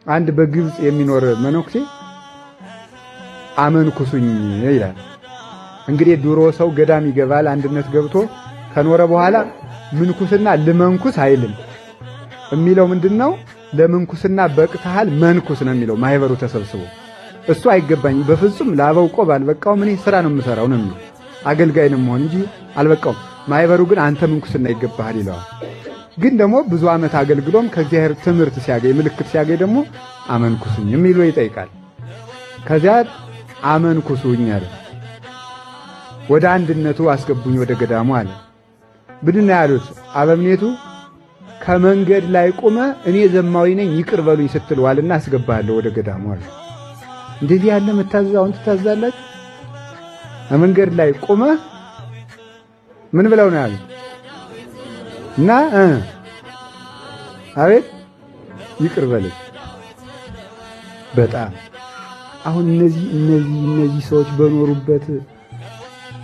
አንድ በግብጽ የሚኖር መነኩሴ አመንኩሱኝ ይላል። እንግዲህ ድሮ ሰው ገዳም ይገባል አንድነት ገብቶ ከኖረ በኋላ ምንኩስና ልመንኩስ አይልም። የሚለው ምንድነው? ለምንኩስና በቅተሃል መንኩስ ነው የሚለው ማህበሩ ተሰብስቦ። እሱ አይገባኝም በፍጹም ለአበው ቆብ አልበቃውም፣ እኔ ስራ ነው የምሰራው ነው የሚለው። አገልጋይ ነው መሆን እንጂ አልበቃውም። ማህበሩ ግን አንተ ምንኩስና ይገባሃል ይለዋል። ግን ደግሞ ብዙ ዓመት አገልግሎም ከእግዚአብሔር ትምህርት ሲያገኝ ምልክት ሲያገኝ ደግሞ አመንኩሱኝ የሚለው ይጠይቃል። ከዚያ አመንኩሱኝ አለ። ወደ አንድነቱ አስገቡኝ ወደ ገዳሙ አለ። ብድና ያሉት አበምኔቱ ከመንገድ ላይ ቆመ እኔ ዘማዊ ነኝ ይቅር በሉኝ ስትልዋልና አስገባለሁ ወደ ገዳሙ አለ። እንደዚህ ያለ መታዘዛውን ትታዛላችሁ? ከመንገድ ላይ ቆመ ምን ብለው ነው ያሉት? እና አቤት ይቅር በለኝ። በጣም አሁን እነዚህ ሰዎች በኖሩበት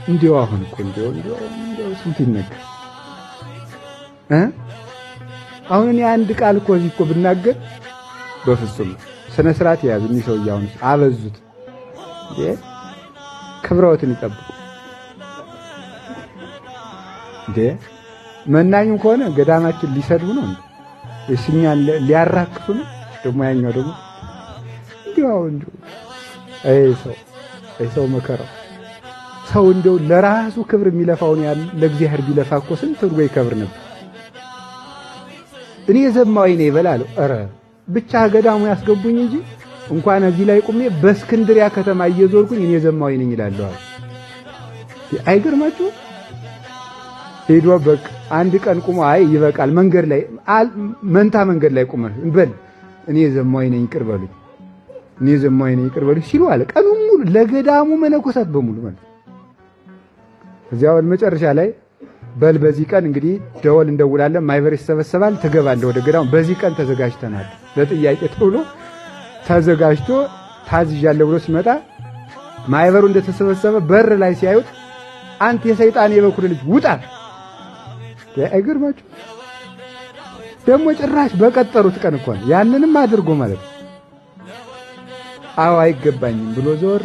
እንዲያው አሁን እኮ እንዲያው ስንት ይነገር አሁን እኔ አንድ ቃል እኮ እዚህ እኮ ብናገር በፍጹም ስነ ስርዓት ያዙ። እኒ ሰው ያውን አበዙት። ክብረውትን ይጠብቁ። መናኙ ከሆነ ገዳማችን ሊሰድቡ ነው እንዴ? እኛን ሊያራክሱ ነው? ደግሞ ያኛው ደግሞ እንዲያው ሰው መከራው ሰው እንደው ለራሱ ክብር የሚለፋውን ያለ ለእግዚአብሔር ቢለፋ እኮ ስንት ብሎ ይከብር ነበር። እኔ ዘማዊ ነኝ ይበላል። ኧረ ብቻ ገዳሙ ያስገቡኝ እንጂ እንኳን እዚህ ላይ ቁሜ በእስክንድሪያ ከተማ እየዞርኩኝ እኔ ዘማዊ ነኝ ይላል። አይገርማችሁ? ሄዶ በቃ አንድ ቀን ቁሞ አይ ይበቃል፣ መንገድ ላይ መንታ መንገድ ላይ ቁመ በል እኔ ዘማዊ ነኝ ይቅር በሉኝ፣ እኔ ዘማዊ ነኝ ይቅር በሉኝ ሲሉ አለ። ቀኑን ሙሉ ለገዳሙ መነኮሳት በሙሉ ማለት እዚያው መጨረሻ ላይ በል በዚህ ቀን እንግዲህ ደወል እንደውላለን፣ ማህበር ይሰበሰባል፣ ትገባለህ ወደ ገዳሙ። በዚህ ቀን ተዘጋጅተናል ለጥያቄ ተብሎ ተዘጋጅቶ ታዝዣለሁ ብሎ ሲመጣ ማህበሩ እንደተሰበሰበ በር ላይ ሲያዩት አንተ የሰይጣን የበኩር ልጅ ውጣ! አይገርማችሁ? ደግሞ ጭራሽ በቀጠሩት ቀን እኮ ነው ያንንም አድርጎ ማለት ነው። አዎ አይገባኝም ብሎ ዞር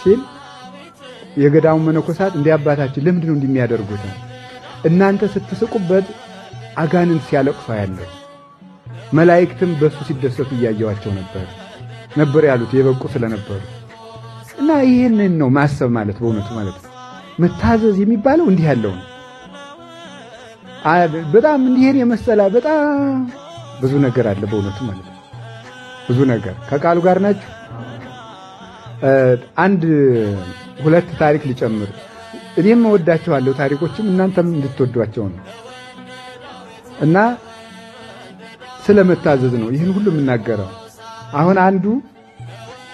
ሲል የገዳሙ መነኮሳት እንደ አባታችን ለምንድን ነው እንደሚያደርጉት? እናንተ ስትስቁበት አጋንንት ሲያለቅሱ ያለው መላእክትም በሱ ሲደሰቱ እያየዋቸው ነበር ያሉት የበቁ ስለነበሩ። እና ይሄንን ነው ማሰብ ማለት በእውነቱ ማለት ነው። መታዘዝ የሚባለው እንዲህ ያለው ነው። በጣም እንዲሄን የመሰላ በጣም ብዙ ነገር አለ በእውነቱ ማለት ነው። ብዙ ነገር ከቃሉ ጋር ናችሁ። አንድ ሁለት ታሪክ ሊጨምር እኔም እወዳቸዋለሁ ታሪኮችም እናንተም እንድትወዷቸው ነው። እና ስለመታዘዝ ነው ይህን ሁሉ የምናገረው። አሁን አንዱ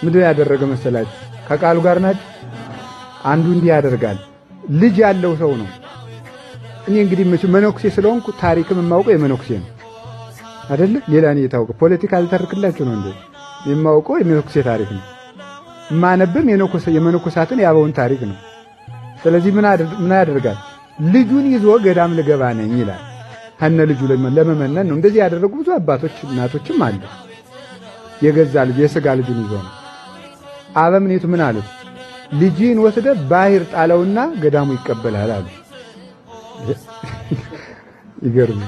ምንድን ያደረገ መሰላችሁ? ከቃሉ ጋር ናችሁ። አንዱ እንዲህ ያደርጋል። ልጅ ያለው ሰው ነው። እኔ እንግዲህ መነኩሴ ስለሆንኩ ታሪክም የማውቀው የመነኩሴ ነው አይደል? ሌላ ነው የታወቀ ፖለቲካ ልተርክላችሁ ነው እንዴ? የማውቀው የመነኩሴ ታሪክ ነው። ማነብም የመነኮሳትን ያበውን ታሪክ ነው። ስለዚህ ምን ያደርጋል? ልጁን ይዞ ገዳም ልገባ ነኝ ይላል። ከነ ልጁ ለመመነን ነው። እንደዚህ ያደረጉ ብዙ አባቶች እናቶችም አሉ። የገዛ ልጅ የሥጋ ልጁን ይዞ ነው። አበምኔቱ ምን አሉት? ልጅን ወስደ ባህር ጣለውና ገዳሙ ይቀበላል አሉ። ይገርም።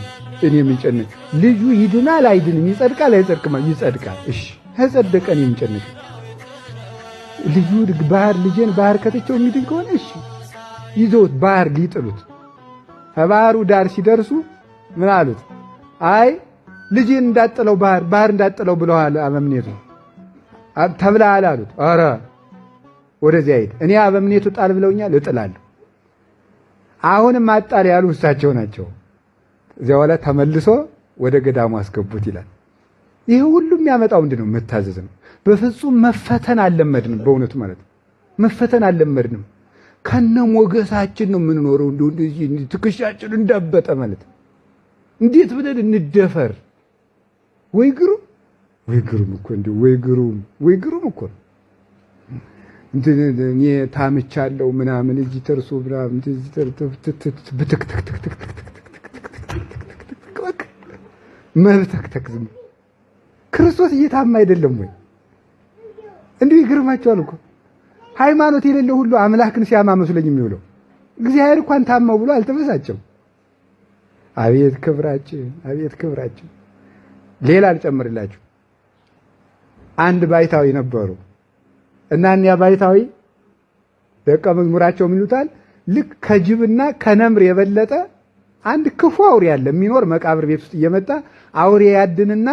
እኔ የሚጨነቅ ልጁ ይድናል አይድንም፣ ይጸድቃል አይጸድቅም? ይጸድቃል። እሺ ከጸደቀን የሚጨነቅ ልጁ ልጄን ባህር ከተቸው የሚድን ከሆነ እሺ ይዘውት ባህር ሊጥሉት ከባህሩ ዳር ሲደርሱ ምን አሉት? አይ ልጄን እንዳጥለው ባህር እንዳጥለው ብለዋል አበምኔቱ ተብለሃል አሉት። ኧረ ወደዚያ ሄድ፣ እኔ አበምኔቱ ጣል ብለውኛል እጥላለሁ። አሁንም አጣል ያሉ እሳቸው ናቸው። እዚያ በኋላ ተመልሶ ወደ ገዳሙ አስገቡት ይላል። ይሄ ሁሉ የሚያመጣው ምንድነው? መታዘዝ ነው። በፍጹም መፈተን አልለመድንም። በእውነቱ ማለት ነው መፈተን አልለመድንም። ከነ ሞገሳችን ነው የምንኖረው። እንደዚህ ትከሻችን እንዳበጠ ማለት እንዴት ብለን እንደፈር? ወይ ግሩም እኮ እንዴ! ወይ ግሩም እኮ እኔ ታምቻለሁ ምናምን እዚህ ተርሶ ምናምን ብትክትክትክትክ መብተክተክ ክርስቶስ እየታማ አይደለም ወይ? እንዲሁ ይገርማቸዋል እኮ ሃይማኖት የሌለው ሁሉ አምላክን ሲያማ መስሎኝ የሚውለው እግዚአብሔር እንኳን ታማው ብሎ አልተበሳጨም። አቤት ክብራችን፣ አቤት ክብራችን። ሌላ አልጨምርላችሁ። አንድ ባይታዊ ነበሩ እና እኒያ ባይታዊ ደቀ መዝሙራቸው ምን ይሉታል? ልክ ከጅብና ከነምር የበለጠ አንድ ክፉ አውሬ ያለ የሚኖር መቃብር ቤት ውስጥ እየመጣ አውሬ ያድንና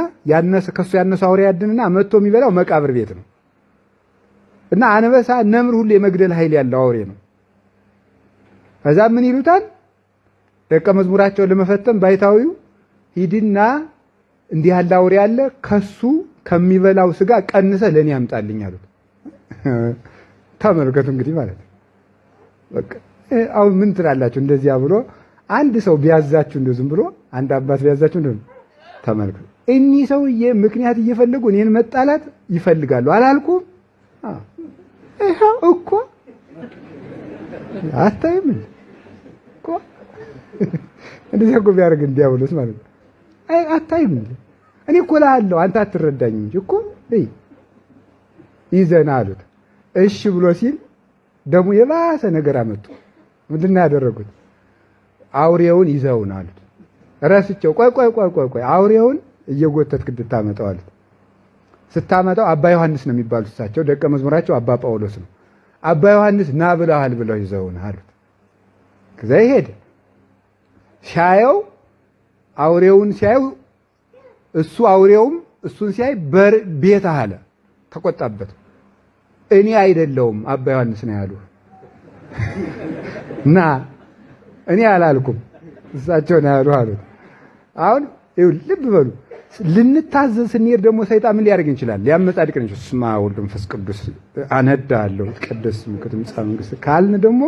ከሱ ያነሰ አውሬ ያድንና መጥቶ የሚበላው መቃብር ቤት ነው። እና አንበሳ ነምር ሁሉ የመግደል ኃይል ያለው አውሬ ነው። ከዛ ምን ይሉታል? ደቀ መዝሙራቸውን ለመፈተን ባይታዊው ሂድና እንዲህ ያለ አውሬ ያለ ከሱ ከሚበላው ስጋ ቀንሰ ለኔ ያምጣልኝ አሉት። ተመልከቱ እንግዲህ ማለት ነው። በቃ አሁን ምን ትላላችሁ? እንደዚያ ብሎ አንድ ሰው ቢያዛችሁ እንደው ዝም ብሎ አንድ አባት ቢያዛችሁ እንደው ተመልከቱ። እኚህ ሰውዬ ምክንያት እየፈለጉ እኔን መጣላት ይፈልጋሉ አላልኩም? ይሄው እኮ አታይም እኮ እንደዚህ እኮ ቢያደርግ እንዲያውሉት ማለት ነው። አታይም እኔ እኮ እልሃለሁ አንተ አትረዳኝም እንጂ እኮ ይዘና አሉት። እሺ ብሎ ሲል ደግሞ የባሰ ነገር አመጡ። ምንድን ነው ያደረጉት? አውሬውን ይዘውን አሉት። ረስቸው ቆይ አውሬውን እየጎተትክ እንድታመጣው አሉት። ስታመጣው አባ ዮሐንስ ነው የሚባሉት እሳቸው፣ ደቀ መዝሙራቸው አባ ጳውሎስ ነው። አባ ዮሐንስ ና ብለዋል ብለው ይዘውን አሉት። ከዛ ይሄድ ሲያየው አውሬውን ሲያየው እሱ አውሬውም እሱን ሲያይ ቤት አለ። ተቆጣበት። እኔ አይደለሁም አባ ዮሐንስ ነው ያሉ እና እኔ አላልኩም እሳቸው ነው ያሉ አሉት። አሁን ልብ በሉ ልንታዘዝ ስንሄድ ደግሞ ሰይጣን ምን ሊያደርግ ይችላል? ሊያመጻድቅን ይችላል። ስማ ወልድ መንፈስ ቅዱስ አነዳለሁ ቅዱስ ምክትም ጻምንግስ ካልን ደግሞ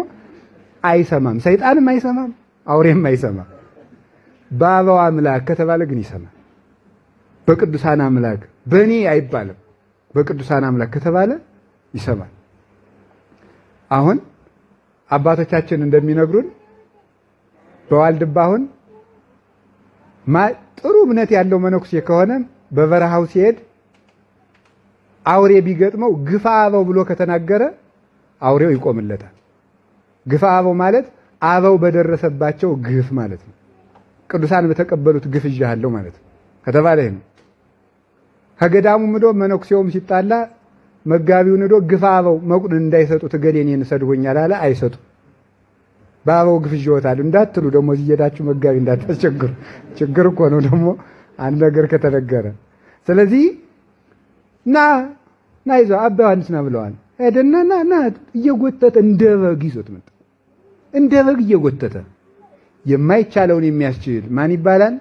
አይሰማም። ሰይጣንም አይሰማም፣ አውሬም አይሰማም። በአበው አምላክ ከተባለ ግን ይሰማል። በቅዱሳን አምላክ በእኔ አይባልም። በቅዱሳን አምላክ ከተባለ ይሰማል። አሁን አባቶቻችን እንደሚነግሩን በዋልድባ አሁን ጥሩ እምነት ያለው መነኩሴ ከሆነ በበረሃው ሲሄድ አውሬ ቢገጥመው ግፋ አበው ብሎ ከተናገረ አውሬው ይቆምለታል። ግፋ አበው ማለት አበው በደረሰባቸው ግፍ ማለት ነው። ቅዱሳን በተቀበሉት ግፍ ይያለው ማለት ነው ከተባለ ይሄ ነው። ከገዳሙ ምዶ መነኩሴውም ሲጣላ መጋቢው ንዶ ግፋ አበው መቁን እንዳይሰጡት ገሌኔን ሰድቦኛል አለ። አይሰጡ በአበው ግፍ ይወታል እንዳትሉ ደግሞ እየሄዳችሁ መጋቢ እንዳታስቸግሩ። ችግር እኮ ነው ደግሞ አንድ ነገር ከተነገረ። ስለዚህ ና ይዘው አባ ዮሐንስ ና ብለዋል። ሄደና ና እየጎተተ እንደ በግ ይዞት መጣ። እንደ በግ እየጎተተ የማይቻለውን የሚያስችል ማን ይባላል?